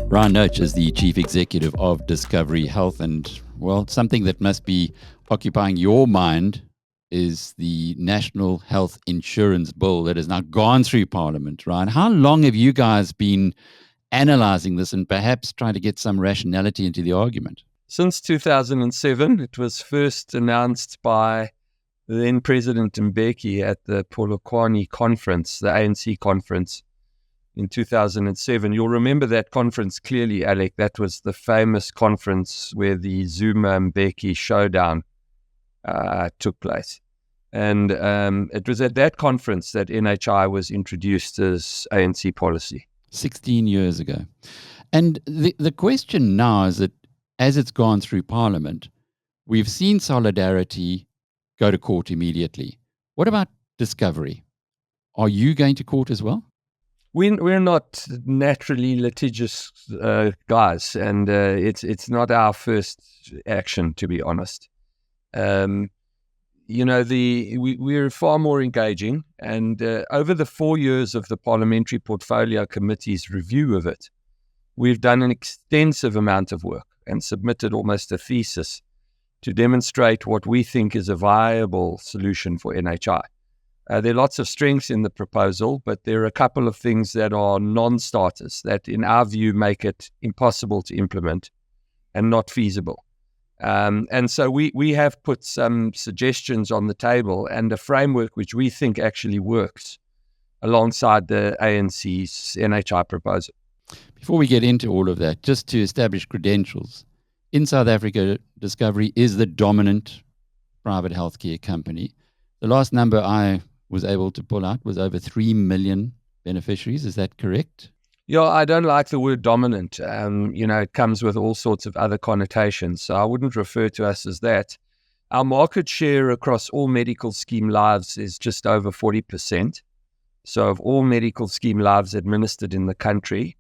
Noach is the Chief Executive of Discovery Health, and, well, something that must be occupying your mind is the National Health Insurance Bill that has now gone through Parliament, Ryan. How long have you guys been analysing this and perhaps trying to get some rationality into the argument? Since 2007, it was first announced by the then President Mbeki at the Polokwane conference, the ANC conference in 2007. You'll remember that conference clearly, Alec. That was the famous conference where the Zuma-Mbeki showdown took place. And it was at that conference that NHI was introduced as ANC policy. 16 years ago. And the question now is that as it's gone through Parliament, we've seen Solidarity go to court immediately. What about Discovery? Are you going to court as well? We're not naturally litigious guys, and it's not our first action, to be honest. We're far more engaging, and over the 4 years of the Parliamentary Portfolio Committee's review of it, we've done an extensive amount of work and submitted almost a thesis to demonstrate what we think is a viable solution for NHI. There are lots of strengths in the proposal, but there are a couple of things that are non-starters that, in our view, make it impossible to implement and not feasible. And so we have put some suggestions on the table and a framework which we think actually works alongside the ANC's NHI proposal. Before we get into all of that, just to establish credentials, in South Africa, Discovery is the dominant private healthcare company. The last number I was able to pull out was over 3 million beneficiaries. Is that correct? Yeah, I don't like the word dominant. It comes with all sorts of other connotations, so I wouldn't refer to us as that. Our market share across all medical scheme lives is just over 40%. So of all medical scheme lives administered in the country,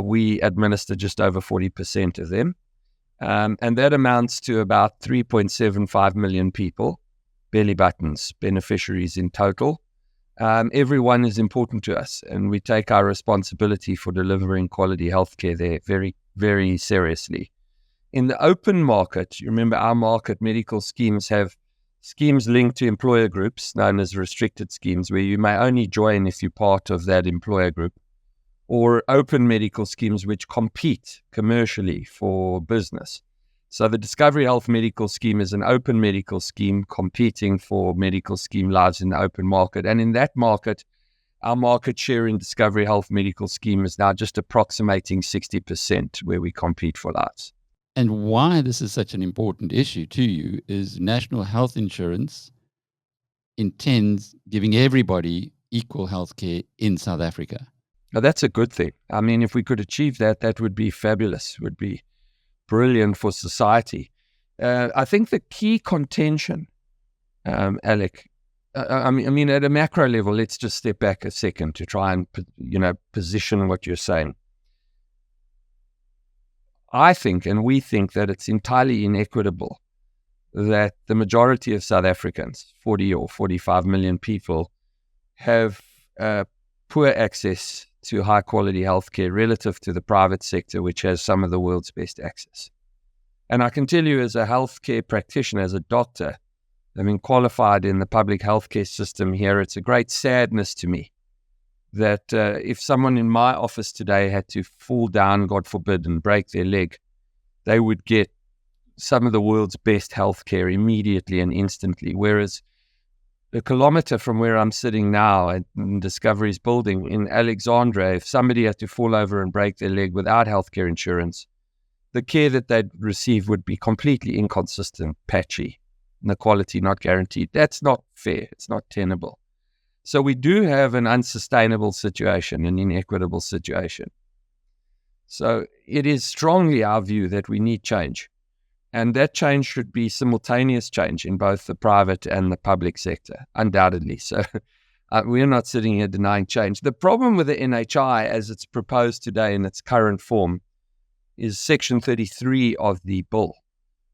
we administer just over 40% of them. And that amounts to about 3.75 million people, belly buttons, beneficiaries in total. Everyone is important to us, and we take our responsibility for delivering quality healthcare there very, very seriously. In the open market, you remember our market, medical schemes have schemes linked to employer groups known as restricted schemes, where you may only join if you're part of that employer group, or open medical schemes which compete commercially for business. So the Discovery Health Medical Scheme is an open medical scheme competing for medical scheme lives in the open market. And in that market, our market share in Discovery Health Medical Scheme is now just approximating 60% where we compete for lives. And why this is such an important issue to you is National Health Insurance intends giving everybody equal health care in South Africa. Now, that's a good thing. I mean, if we could achieve that, that would be fabulous, would be brilliant for society. I think the key contention, Alec, I mean, at a macro level, let's just step back a second to try and, position what you're saying. I think, and we think, that it's entirely inequitable that the majority of South Africans, 40 or 45 million people, have poor access to high-quality healthcare relative to the private sector, which has some of the world's best access. And I can tell you, as a healthcare practitioner, as a doctor, having qualified in the public healthcare system here, it's a great sadness to me that if someone in my office today had to fall down, God forbid, and break their leg, they would get some of the world's best healthcare immediately and instantly, whereas a kilometer from where I'm sitting now in Discovery's building in Alexandra, if somebody had to fall over and break their leg without healthcare insurance, the care that they'd receive would be completely inconsistent, patchy, and the quality not guaranteed. That's not fair. It's not tenable. So we do have an unsustainable situation, an inequitable situation. So it is strongly our view that we need change. And that change should be simultaneous change in both the private and the public sector, undoubtedly. So we're not sitting here denying change. The problem with the NHI, as it's proposed today in its current form, is Section 33 of the bill,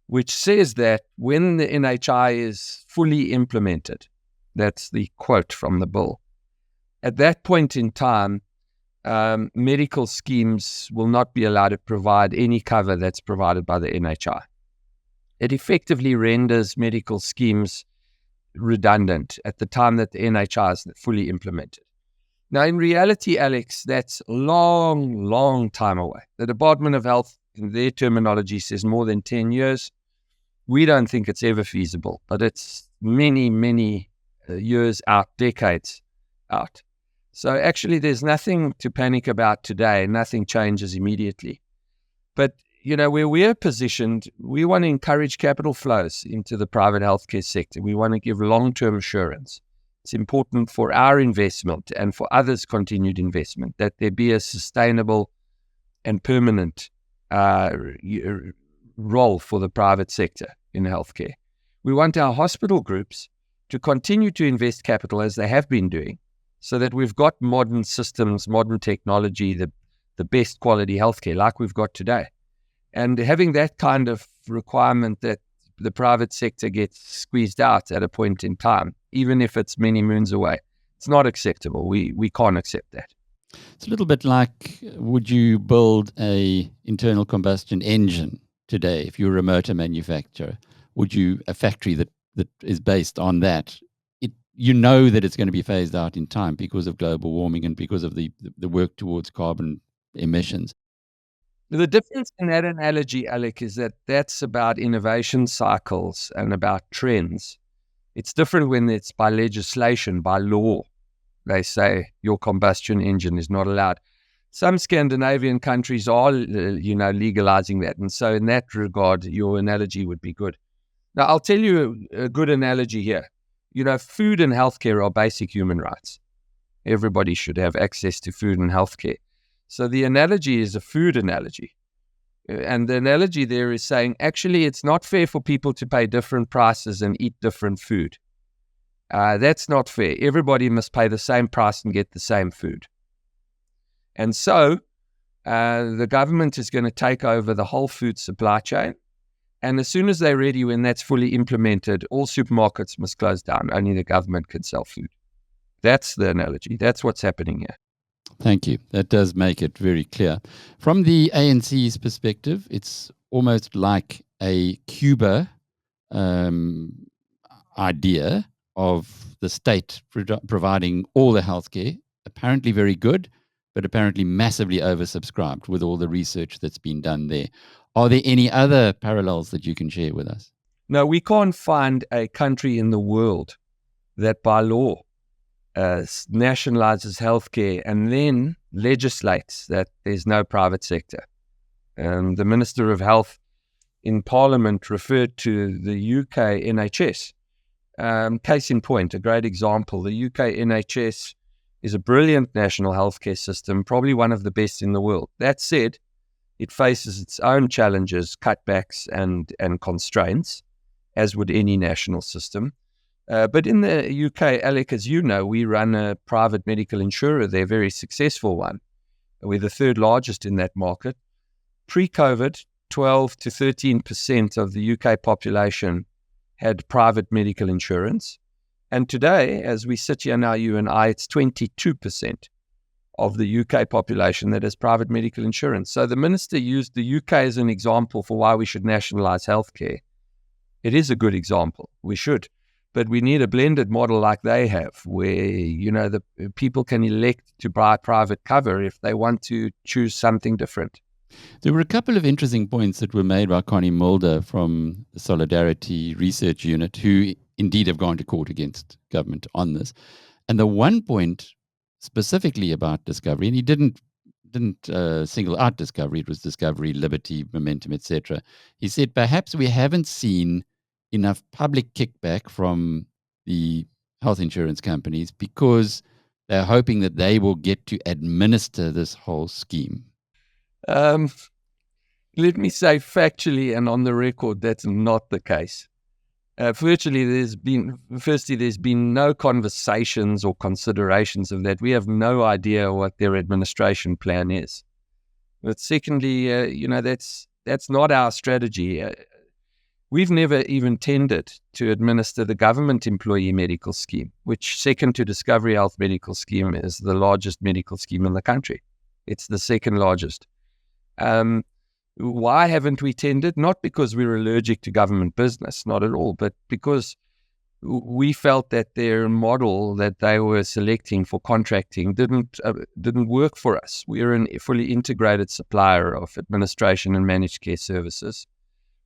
which says that when the NHI is fully implemented, that's the quote from the bill, at that point in time, medical schemes will not be allowed to provide any cover that's provided by the NHI. It effectively renders medical schemes redundant at the time that the NHI is fully implemented. Now, in reality, Alex, that's a long, long time away. The Department of Health, in their terminology, says more than 10 years. We don't think it's ever feasible, but it's many, many years out, decades out. So actually, there's nothing to panic about today. Nothing changes immediately. But, where we're positioned, we want to encourage capital flows into the private healthcare sector. We want to give long-term assurance. It's important for our investment and for others' continued investment that there be a sustainable and permanent role for the private sector in healthcare. We want our hospital groups to continue to invest capital as they have been doing, so that we've got modern systems, modern technology, the best quality healthcare like we've got today. And having that kind of requirement that the private sector gets squeezed out at a point in time, even if it's many moons away, it's not acceptable. We can't accept that. It's a little bit like, would you build a internal combustion engine today if you were a motor manufacturer? Would you, a factory that is based on that, that it's going to be phased out in time because of global warming and because of the work towards carbon emissions? The difference in that analogy, Alec, is that that's about innovation cycles and about trends. It's different when it's by legislation, by law. They say your combustion engine is not allowed. Some Scandinavian countries are, legalizing that. And so in that regard, your analogy would be good. Now, I'll tell you a good analogy here. Food and healthcare are basic human rights. Everybody should have access to food and healthcare. So the analogy is a food analogy. And the analogy there is saying, actually, it's not fair for people to pay different prices and eat different food. That's not fair. Everybody must pay the same price and get the same food. And so the government is going to take over the whole food supply chain. And as soon as they're ready, when that's fully implemented, all supermarkets must close down. Only the government can sell food. That's the analogy. That's what's happening here. Thank you. That does make it very clear. From the ANC's perspective, it's almost like a Cuba idea of the state providing all the healthcare, apparently very good, but apparently massively oversubscribed with all the research that's been done there. Are there any other parallels that you can share with us? No, we can't find a country in the world that by law nationalizes healthcare and then legislates that there's no private sector. The Minister of Health in Parliament referred to the UK NHS. Case in point, a great example, the UK NHS is a brilliant national healthcare system, probably one of the best in the world. That said, it faces its own challenges, cutbacks and constraints, as would any national system. But in the UK, Alec, as you know, we run a private medical insurer. They're a very successful one. We're the third largest in that market. Pre-COVID, 12 to 13% of the UK population had private medical insurance. And today, as we sit here now, you and I, it's 22% of the UK population that has private medical insurance. So the minister used the UK as an example for why we should nationalize healthcare. It is a good example. We should. But we need a blended model like they have, where, the people can elect to buy private cover if they want to choose something different. There were a couple of interesting points that were made by Connie Mulder from the Solidarity Research Unit, who indeed have gone to court against government on this. And the one point specifically about Discovery, and he didn't single out Discovery, it was Discovery, Liberty, Momentum, etc. He said, perhaps we haven't seen enough public kickback from the health insurance companies because they're hoping that they will get to administer this whole scheme. Let me say factually and on the record, that's not the case. Virtually, there's been no conversations or considerations of that. We have no idea what their administration plan is. But secondly, that's not our strategy. We've never even tended to administer the government employee medical scheme, which, second to Discovery Health medical scheme, is the largest medical scheme in the country. It's the second largest. Why haven't we tendered? Not because we're allergic to government business, not at all, but because we felt that their model that they were selecting for contracting didn't work for us. We're a fully integrated supplier of administration and managed care services.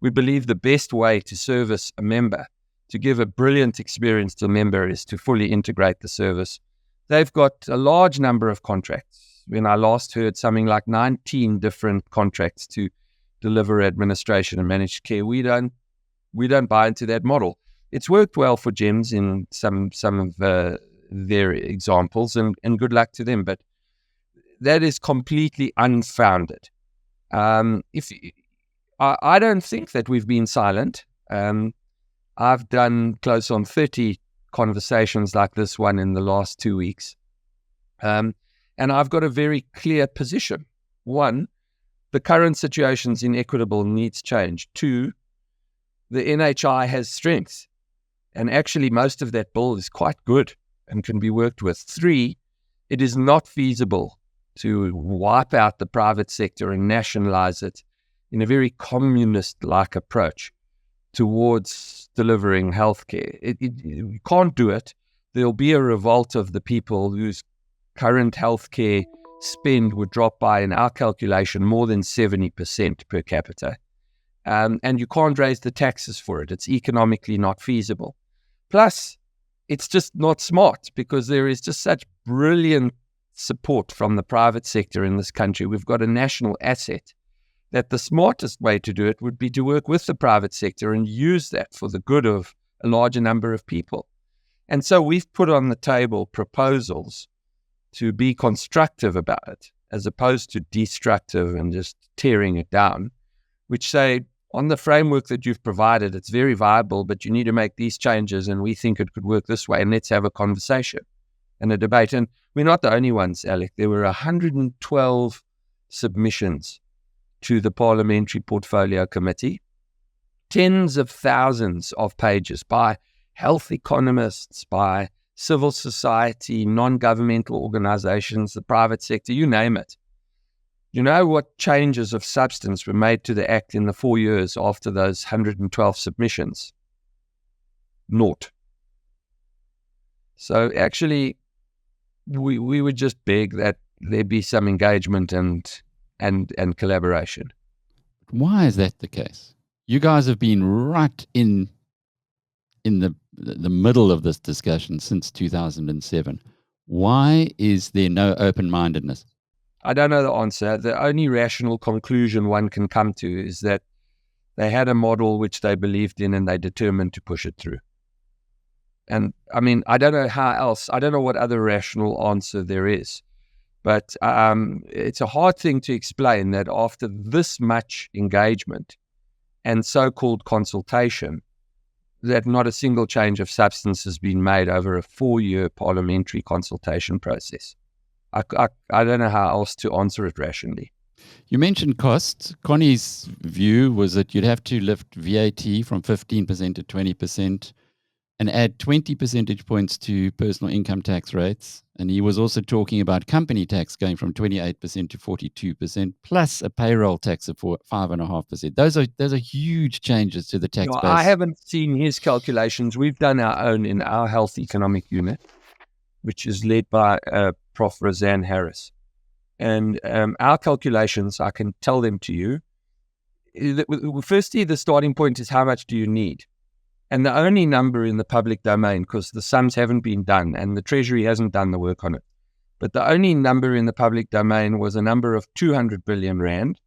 We believe the best way to service a member, to give a brilliant experience to a member, is to fully integrate the service. They've got a large number of contracts. When I last heard, something like 19 different contracts to deliver administration and managed care. We don't buy into that model. It's worked well for GEMS in some of their examples, and good luck to them. But that is completely unfounded. I don't think that we've been silent. I've done close on 30 conversations like this one in the last 2 weeks. And I've got a very clear position. One, the current situation's inequitable, needs change. Two, the NHI has strengths. And actually, most of that bill is quite good and can be worked with. Three, it is not feasible to wipe out the private sector and nationalize it in a very communist-like approach towards delivering healthcare. You can't do it. There'll be a revolt of the people whose current healthcare spend would drop by, in our calculation, more than 70% per capita. And you can't raise the taxes for it. It's economically not feasible. Plus, it's just not smart, because there is just such brilliant support from the private sector in this country. We've got a national asset that the smartest way to do it would be to work with the private sector and use that for the good of a larger number of people. And so we've put on the table proposals to be constructive about it, as opposed to destructive and just tearing it down, which say, on the framework that you've provided, it's very viable, but you need to make these changes, and we think it could work this way, and let's have a conversation and a debate. And we're not the only ones, Alec. There were 112 submissions to the Parliamentary Portfolio Committee, tens of thousands of pages by health economists, by civil society, non-governmental organizations, the private sector, you name it. You know what changes of substance were made to the Act in the 4 years after those 112 submissions? Naught. So actually, we would just beg that there be some engagement and collaboration. Why is that the case? You guys have been right in the middle of this discussion since 2007. Why is there no open-mindedness? I don't know the answer. The only rational conclusion one can come to is that they had a model which they believed in, and they determined to push it through. And I mean, I don't know how else. I don't know what other rational answer there is. But it's a hard thing to explain that after this much engagement and so-called consultation, that not a single change of substance has been made over a 4-year parliamentary consultation process. I don't know how else to answer it rationally. You mentioned costs. Connie's view was that you'd have to lift VAT from 15% to 20% and add 20 percentage points to personal income tax rates. And he was also talking about company tax going from 28% to 42%, plus a payroll tax of 5.5%. Those are huge changes to the tax base. I haven't seen his calculations. We've done our own in our health economic unit, which is led by Prof. Roseanne Harris. And our calculations, I can tell them to you. Firstly, the starting point is how much do you need? And the only number in the public domain, because the sums haven't been done and the Treasury hasn't done the work on it, but the only number in the public domain was a number of 200 billion rand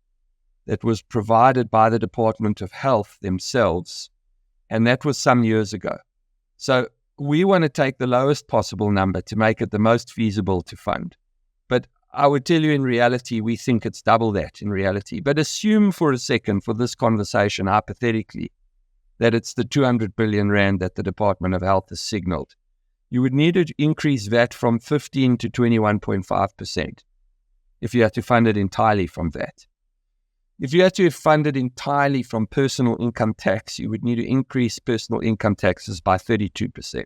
that was provided by the Department of Health themselves, and that was some years ago. So we want to take the lowest possible number to make it the most feasible to fund. But I would tell you, in reality, we think it's double that in reality. But assume for a second, for this conversation, hypothetically, that it's the 200 billion rand that the Department of Health has signaled. You would need to increase VAT from 15 to 21.5% if you had to fund it entirely from that. If you had to fund it entirely from personal income tax, you would need to increase personal income taxes by 32%,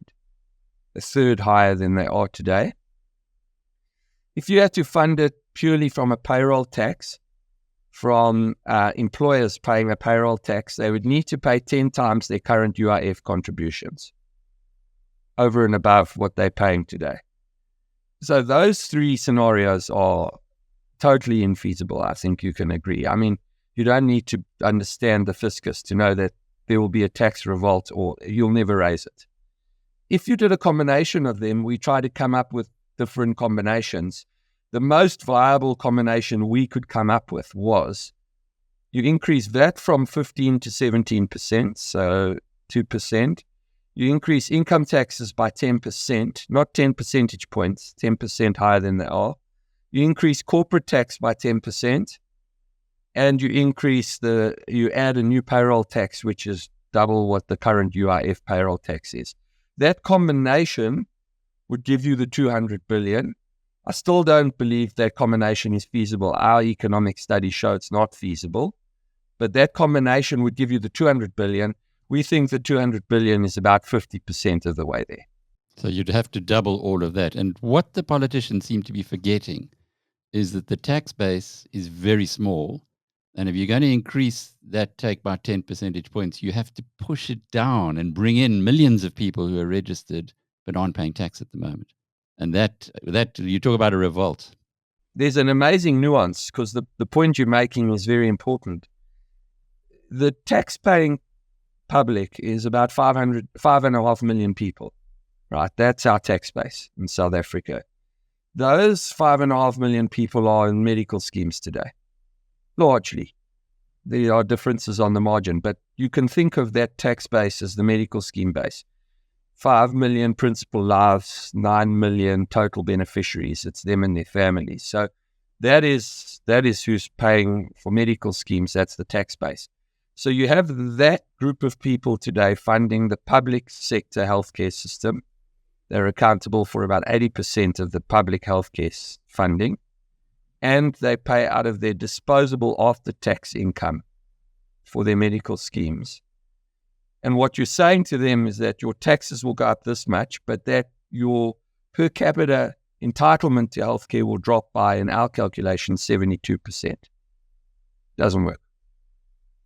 a third higher than they are today. If you had to fund it purely from a payroll tax, from employers paying a payroll tax, they would need to pay 10 times their current UIF contributions over and above what they're paying today. So those three scenarios are totally infeasible. I think you can agree. I mean, you don't need to understand the fiscus to know that there will be a tax revolt or you'll never raise it. If you did a combination of them, we try to come up with different combinations. The most viable combination we could come up with was you increase VAT from 15 to 17%, so 2%. You increase income taxes by 10%, not 10 percentage points, 10% higher than they are. You increase corporate tax by 10%, and you add a new payroll tax, which is double what the current UIF payroll tax is. That combination would give you the 200 billion. I still don't believe that combination is feasible. Our economic studies show it's not feasible, but that combination would give you the 200 billion. We think the 200 billion is about 50% of the way there. So you'd have to double all of that. And what the politicians seem to be forgetting is that the tax base is very small. And if you're going to increase that take by 10 percentage points, you have to push it down and bring in millions of people who are registered but aren't paying tax at the moment. And that you talk about a revolt. There's an amazing nuance because the point you're making is very important. The tax-paying public is about 5.5 million people, right? That's our tax base in South Africa. Those 5.5 million people are in medical schemes today, largely. There are differences on the margin, but you can think of that tax base as the medical scheme base. 5 million principal lives, 9 million total beneficiaries. It's them and their families. So that is who's paying for medical schemes. That's the tax base. So you have that group of people today funding the public sector healthcare system. They're accountable for about 80% of the public healthcare funding, and they pay out of their disposable after-tax income for their medical schemes. And what you're saying to them is that your taxes will go up this much, but that your per capita entitlement to healthcare will drop by, in our calculation, 72%. Doesn't work.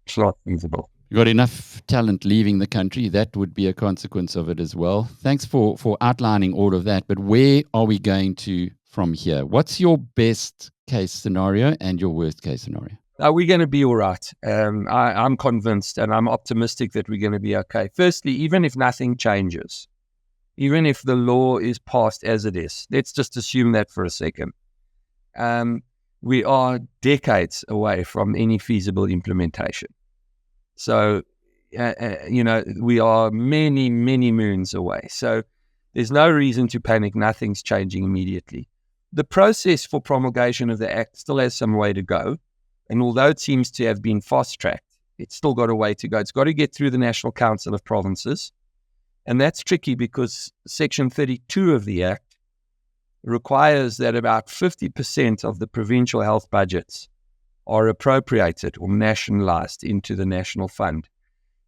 It's not feasible. You've got enough talent leaving the country. That would be a consequence of it as well. Thanks for outlining all of that. But where are we going to from here? What's your best case scenario and your worst case scenario? Are we going to be all right? I'm convinced and I'm optimistic that we're going to be okay. Firstly, even if nothing changes, even if the law is passed as it is, let's just assume that for a second. We are decades away from any feasible implementation. So, we are many, many moons away. So there's no reason to panic. Nothing's changing immediately. The process for promulgation of the Act still has some way to go. And although it seems to have been fast-tracked, it's still got a way to go. It's got to get through the National Council of Provinces. And that's tricky because Section 32 of the Act requires that about 50% of the provincial health budgets are appropriated or nationalized into the national fund.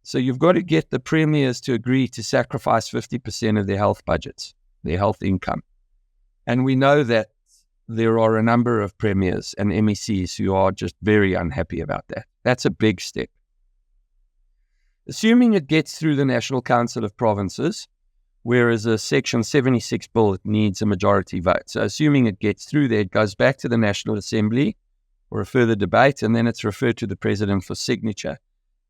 So you've got to get the premiers to agree to sacrifice 50% of their health budgets, their health income. And we know that there are a number of premiers and MECs who are just very unhappy about that. That's a big step. Assuming it gets through the National Council of Provinces, whereas a Section 76 bill, it needs a majority vote. So assuming it gets through there, it goes back to the National Assembly for a further debate, and then it's referred to the President for signature.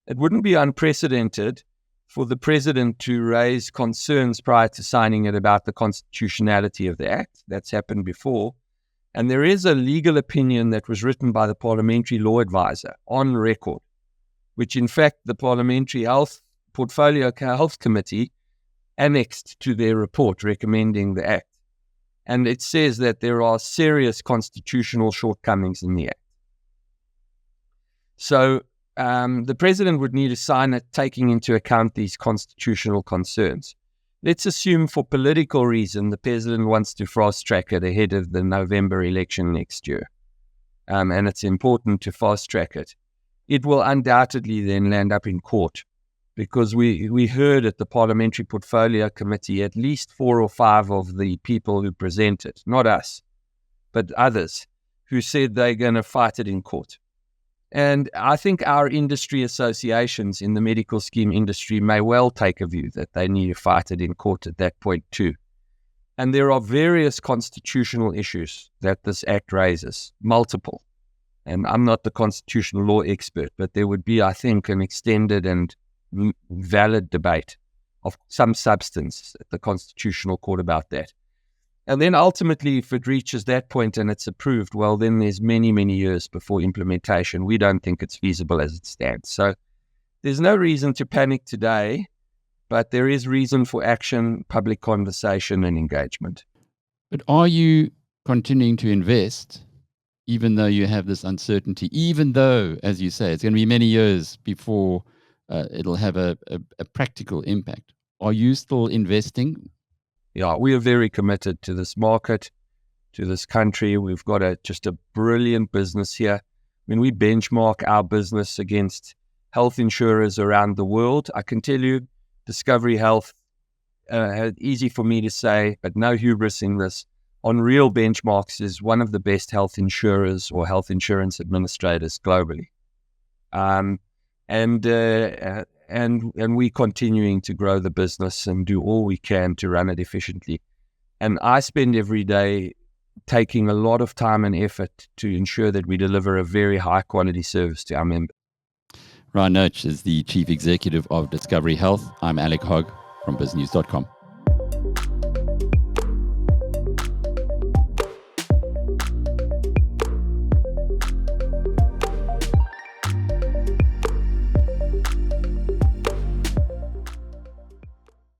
It wouldn't be unprecedented for the President to raise concerns prior to signing it about the constitutionality of the Act. That's happened before. And there is a legal opinion that was written by the Parliamentary Law Advisor on record, which in fact the Parliamentary Portfolio Health Committee annexed to their report recommending the Act. And it says that there are serious constitutional shortcomings in the Act. So the President would need to sign it taking into account these constitutional concerns. Let's assume for political reason the President wants to fast-track it ahead of the November election next year. And it's important to fast-track it. It will undoubtedly then land up in court because we heard at the Parliamentary Portfolio Committee at least 4 or 5 of the people who presented, not us, but others, who said they're going to fight it in court. And I think our industry associations in the medical scheme industry may well take a view that they need to fight it in court at that point too. And there are various constitutional issues that this act raises, multiple. And I'm not the constitutional law expert, but there would be, I think, an extended and valid debate of some substance at the Constitutional Court about that. And then ultimately, if it reaches that point and it's approved, well, then there's many, many years before implementation. We don't think it's feasible as it stands. So there's no reason to panic today, but there is reason for action, public conversation, and engagement. But are you continuing to invest, even though you have this uncertainty, even though, as you say, it's going to be many years before it'll have a practical impact? Are you still investing? Yeah, we are very committed to this market, to this country. We've got just a brilliant business here. When we benchmark our business against health insurers around the world, I can tell you, Discovery Health, easy for me to say, but no hubris in this, on real benchmarks is one of the best health insurers or health insurance administrators globally. And we're continuing to grow the business and do all we can to run it efficiently. And I spend every day taking a lot of time and effort to ensure that we deliver a very high quality service to our members. Noach is the Chief Executive of Discovery Health. I'm Alec Hogg from BizNews.com.